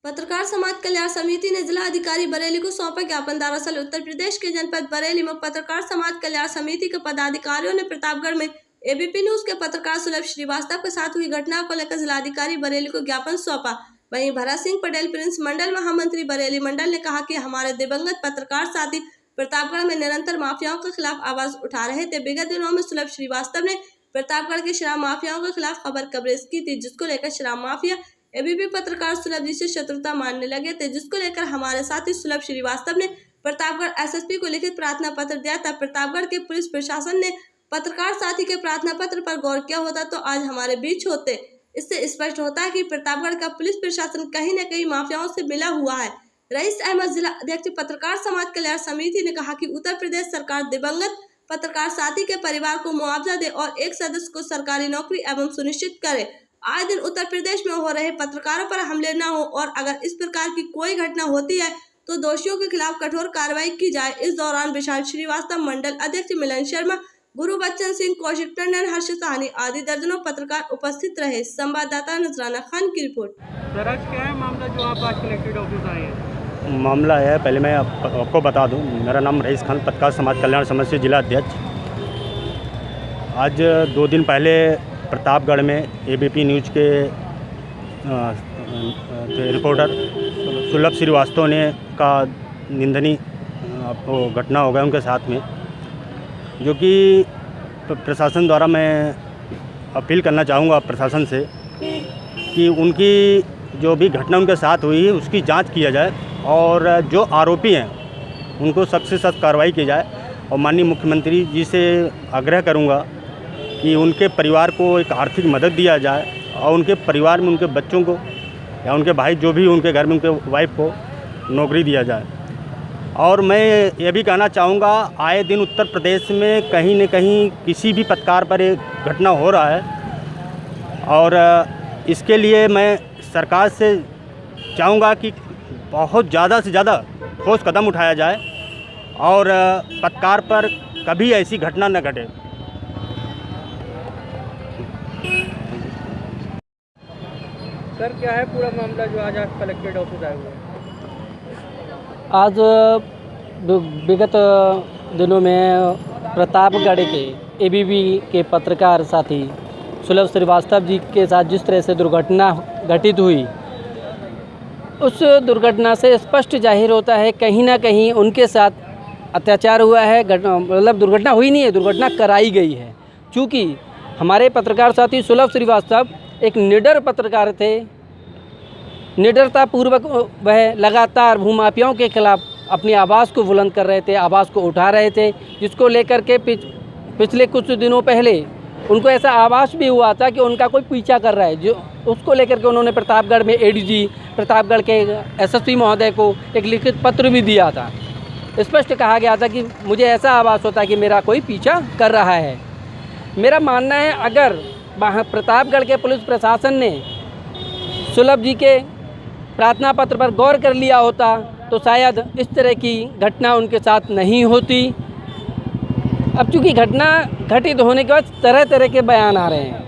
पत्रकार समाज कल्याण समिति ने जिला अधिकारी बरेली को सौंपा ज्ञापन। दरअसल उत्तर प्रदेश के जनपद बरेली में पत्रकार समाज कल्याण समिति के पदाधिकारियों ने प्रतापगढ़ में एबीपी न्यूज के पत्रकार सुलभ श्रीवास्तव के साथ हुई घटना को लेकर जिलाधिकारी बरेली को ज्ञापन सौंपा। वहीं भरत सिंह पटेल प्रिंस मंडल महामंत्री बरेली मंडल ने कहा कि हमारे दिवंगत पत्रकार साथी प्रतापगढ़ में निरंतर माफियाओं के खिलाफ आवाज उठा रहे थे। विगत दिनों में सुलभ श्रीवास्तव ने प्रतापगढ़ के शराब माफियाओं के खिलाफ खबर कवरेज की थी, जिसको लेकर शराब माफिया एबीपी पत्रकार सुलभ जी से शत्रुता मानने लगे थे, जिसको लेकर हमारे साथी सुलभ श्रीवास्तव ने प्रतापगढ़ एसएसपी को लिखित प्रार्थना पत्र दिया था। प्रतापगढ़ के पुलिस प्रशासन ने पत्रकार साथी के प्रार्थना पत्र पर गौर किया होता तो आज हमारे बीच होते। इससे स्पष्ट होता है कि प्रतापगढ़ का पुलिस प्रशासन कहीं न कहीं माफियाओं से मिला हुआ है। रईस अहमद जिला अध्यक्ष पत्रकार समाज कल्याण समिति ने कहा कि उत्तर प्रदेश सरकार दिवंगत पत्रकार साथी के परिवार को मुआवजा दे और एक सदस्य को सरकारी नौकरी एवं सुनिश्चित करे। आए दिन उत्तर प्रदेश में हो रहे पत्रकारों पर हमले न हो और अगर इस प्रकार की कोई घटना होती है तो दोषियों के खिलाफ कठोर कार्रवाई की जाए। इस दौरान विशाल श्रीवास्तव, मंडल अध्यक्ष मिलन शर्मा, गुरु बच्चन सिंह, कौशिक टंडन, हर्ष साहनी आदि दर्जनों पत्रकार उपस्थित रहे। संवाददाता नजराना खान की रिपोर्ट। सर, आज क्या है मामला जो आप आज कलेक्टेड ऑफिस आए हैं? मामला है, पहले मैं आपको बता दूं, मेरा नाम रईस खान, पत्रकार समाज कल्याण समिति जिला अध्यक्ष। आज 2 दिन पहले प्रतापगढ़ में एबीपी न्यूज के रिपोर्टर सुलभ श्रीवास्तव ने का निंदनीय घटना हो गया उनके साथ में, जो कि प्रशासन द्वारा मैं अपील करना चाहूँगा प्रशासन से कि उनकी जो भी घटना उनके साथ हुई है उसकी जांच किया जाए और जो आरोपी हैं उनको सख्त से सख्त कार्रवाई की जाए। और माननीय मुख्यमंत्री जी से आग्रह करूँगा कि उनके परिवार को एक आर्थिक मदद दिया जाए और उनके परिवार में उनके बच्चों को या उनके भाई जो भी उनके घर में उनके वाइफ को नौकरी दिया जाए। और मैं ये भी कहना चाहूँगा, आए दिन उत्तर प्रदेश में कहीं न कहीं किसी भी पत्रकार पर एक घटना हो रहा है और इसके लिए मैं सरकार से चाहूँगा कि बहुत ज़्यादा से ज़्यादा ठोस कदम उठाया जाए और पत्रकार पर कभी ऐसी घटना न घटे। सर, क्या है पूरा मामला जो आज आप कलेक्टेड ऑफिस आए हुए हैं? आज विगत दिनों में प्रतापगढ़ के एबीपी के पत्रकार साथी सुलभ श्रीवास्तव जी के साथ जिस तरह से दुर्घटना घटित हुई, उस दुर्घटना से स्पष्ट जाहिर होता है कहीं ना कहीं उनके साथ अत्याचार हुआ है। मतलब दुर्घटना हुई नहीं है, दुर्घटना कराई गई है। चूँकि हमारे पत्रकार साथी सुलभ श्रीवास्तव एक निडर पत्रकार थे, निडरतापूर्वक वह लगातार भूमाफियाओं के खिलाफ अपनी आवाज़ को बुलंद कर रहे थे, आवाज़ को उठा रहे थे, जिसको लेकर के पिछले कुछ दिनों पहले उनको ऐसा आभास भी हुआ था कि उनका कोई पीछा कर रहा है, जो उसको लेकर के उन्होंने प्रतापगढ़ में एडीजी प्रतापगढ़ के एसएसपी महोदय को एक लिखित पत्र भी दिया था। स्पष्ट कहा गया था कि मुझे ऐसा आभास होता है कि मेरा कोई पीछा कर रहा है। मेरा मानना है अगर प्रतापगढ़ के पुलिस प्रशासन ने सुलभ जी के प्रार्थना पत्र पर गौर कर लिया होता तो शायद इस तरह की घटना उनके साथ नहीं होती। अब चूँकि घटना घटित होने के बाद तरह तरह के बयान आ रहे हैं।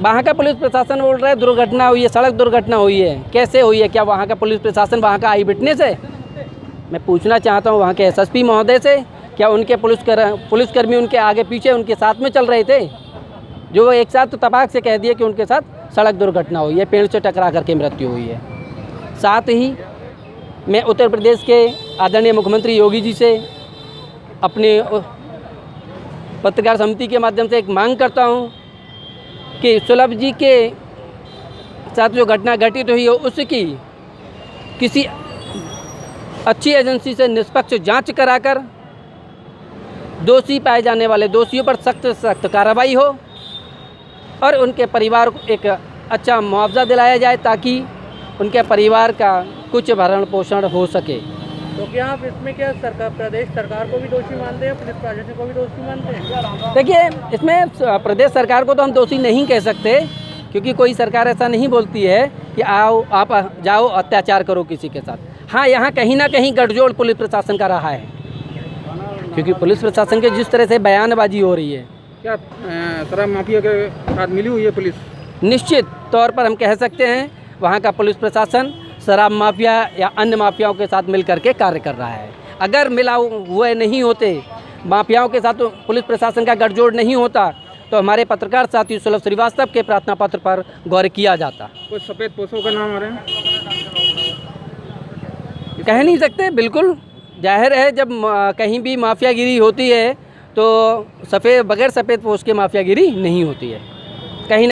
वहाँ का पुलिस प्रशासन बोल रहा है दुर्घटना हुई है, सड़क दुर्घटना हुई है। कैसे हुई है? क्या वहाँ का पुलिस प्रशासन वहाँ का आई विटनेस है? मैं पूछना चाहता हूँ वहाँ के एसएसपी महोदय से, क्या उनके पुलिसकर्मी उनके आगे पीछे उनके साथ में चल रहे थे? जो वो एक साथ तो तपाक से कह दिए कि उनके साथ सड़क दुर्घटना हुई है, पेड़ से टकरा करके मृत्यु हुई है। साथ ही मैं उत्तर प्रदेश के आदरणीय मुख्यमंत्री योगी जी से अपने पत्रकार समिति के माध्यम से एक मांग करता हूं कि सुलभ जी के साथ जो घटना घटित हुई है उसकी किसी अच्छी एजेंसी से निष्पक्ष जांच कराकर दोषी पाए जाने वाले दोषियों पर सख्त से सख्त कार्रवाई हो और उनके परिवार को एक अच्छा मुआवजा दिलाया जाए ताकि उनके परिवार का कुछ भरण पोषण हो सके। तो क्या आप इसमें क्या सरकार, प्रदेश सरकार को भी दोषी मानते हैं, पुलिस प्रशासन को भी दोषी मानते हैं? देखिए, इसमें प्रदेश सरकार को तो हम दोषी नहीं कह सकते, क्योंकि कोई सरकार ऐसा नहीं बोलती है कि आओ आप जाओ अत्याचार करो किसी के साथ। हाँ, यहाँ कहीं ना कहीं गठजोड़ पुलिस प्रशासन का रहा है, क्योंकि पुलिस प्रशासन के जिस तरह से बयानबाजी हो रही है क्या शराब माफिया के साथ मिली हुई है पुलिस? निश्चित तौर पर हम कह सकते हैं वहाँ का पुलिस प्रशासन शराब माफिया या अन्य माफियाओं के साथ मिल करके कार्य कर रहा है। अगर मिला हुए नहीं होते, माफियाओं के साथ पुलिस प्रशासन का गठजोड़ नहीं होता, तो हमारे पत्रकार साथी सुलभ श्रीवास्तव के प्रार्थना पत्र पर गौर किया जाता। कुछ सफ़ेद पोशों का नाम आ रहे हैं? कह नहीं सकते, बिल्कुल जाहिर है जब कहीं भी माफियागिरी होती है तो बगैर सफ़ेद पोश के माफियागिरी नहीं होती है। कहीं